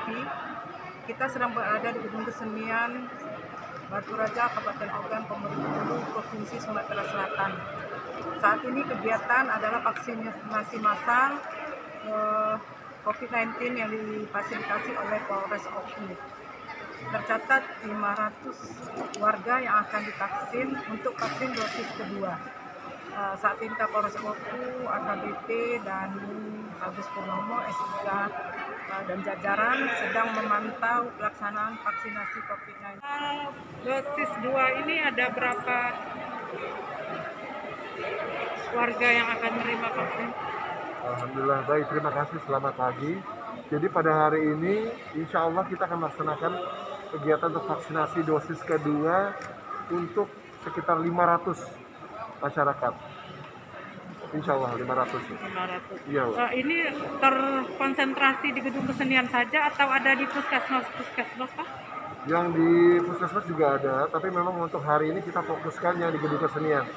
pagi. Kita sedang berada di Gedung Kesenian Batu Raja, Kabupaten Ogan, Komering Ulu, Provinsi Sumatera Selatan. Saat ini kegiatan adalah vaksinasi massal COVID-19 yang difasilitasi oleh Polres Oku. Tercatat 500 warga yang akan divaksin untuk vaksin dosis kedua. Saat ini Kapolres Oku, AKBP, dan Agus Purnomo, S3, dan jajaran sedang memantau pelaksanaan vaksinasi COVID-19. Dosis 2 ini ada berapa warga yang akan menerima vaksin? Alhamdulillah baik, terima kasih, selamat pagi. Jadi pada hari ini insya Allah kita akan melaksanakan kegiatan untuk vaksinasi dosis kedua untuk sekitar 500 masyarakat. Insya Allah 500. 500. Iya. Ini terkonsentrasi di Gedung Kesenian saja atau ada di puskesmas Pak? Yang di puskesmas juga ada, tapi memang untuk hari ini kita fokuskannya di Gedung Kesenian.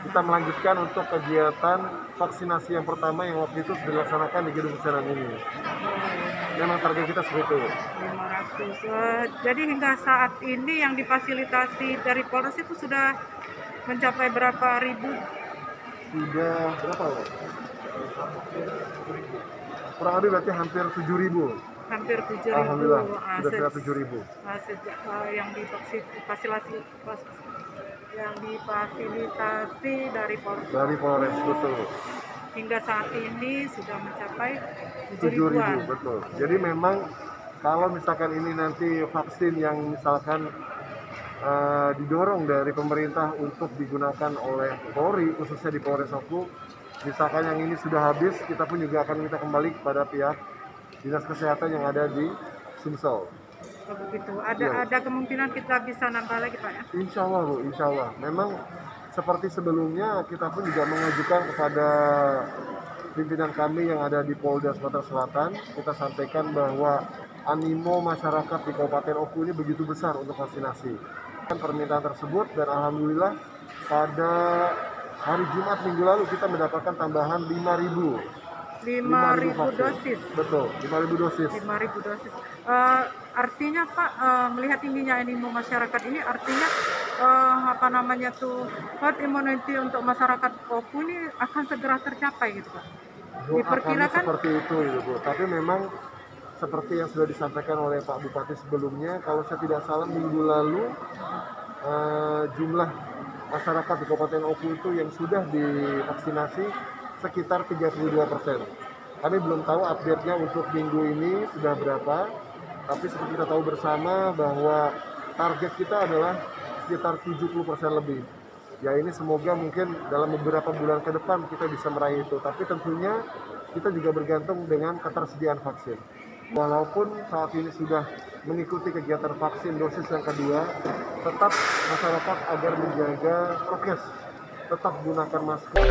Kita melanjutkan untuk kegiatan vaksinasi yang pertama yang waktu itu sudah dilaksanakan di Gedung Kesenian ini. Memang target kita seperti itu. 500. Jadi hingga saat ini yang difasilitasi dari Polres itu sudah mencapai berapa ribu? Sudah berapa? Kurang lebih berarti hampir 7.000. Hampir 7.000. Alhamdulillah, sudah sekitar 7.000. Sejak yang difasilitasi dari Polres. Dari Polres, betul. Hingga saat ini sudah mencapai 7.000, betul. Jadi memang kalau misalkan ini nanti vaksin yang misalkan didorong dari pemerintah untuk digunakan oleh Polri, khususnya di Polres Oku, misalkan yang ini sudah habis, kita pun juga akan minta kembali kepada pihak Dinas Kesehatan yang ada di Sumsel. Oh, begitu. Ada kemungkinan kita bisa nambah lagi, Pak, ya? Insya Allah, Bu, insya Allah. Memang seperti sebelumnya, kita pun juga mengajukan kepada pimpinan kami yang ada di Polda Sumatera Selatan. Kita sampaikan bahwa animo masyarakat di Kabupaten Oku ini begitu besar untuk vaksinasi. Permintaan tersebut, dan alhamdulillah pada hari Jumat minggu lalu kita mendapatkan tambahan 5.000 dosis. Betul, 5.000 dosis. 5.000 dosis. Artinya Pak, melihat ininya animo masyarakat ini, artinya herd immunity untuk masyarakat Oku ini akan segera tercapai gitu Pak. Diperkirakan seperti itu, Bu. Tapi memang seperti yang sudah disampaikan oleh Pak Bupati sebelumnya, kalau saya tidak salah minggu lalu jumlah masyarakat di Kabupaten Oku itu yang sudah divaksinasi sekitar 32%. Kami belum tahu update-nya untuk minggu ini sudah berapa, tapi seperti kita tahu bersama bahwa target kita adalah sekitar 70% lebih. Ya ini semoga mungkin dalam beberapa bulan ke depan kita bisa meraih itu, tapi tentunya kita juga bergantung dengan ketersediaan vaksin. Walaupun saat ini sudah mengikuti kegiatan vaksin dosis yang kedua, tetap masyarakat agar menjaga prokes, tetap gunakan masker.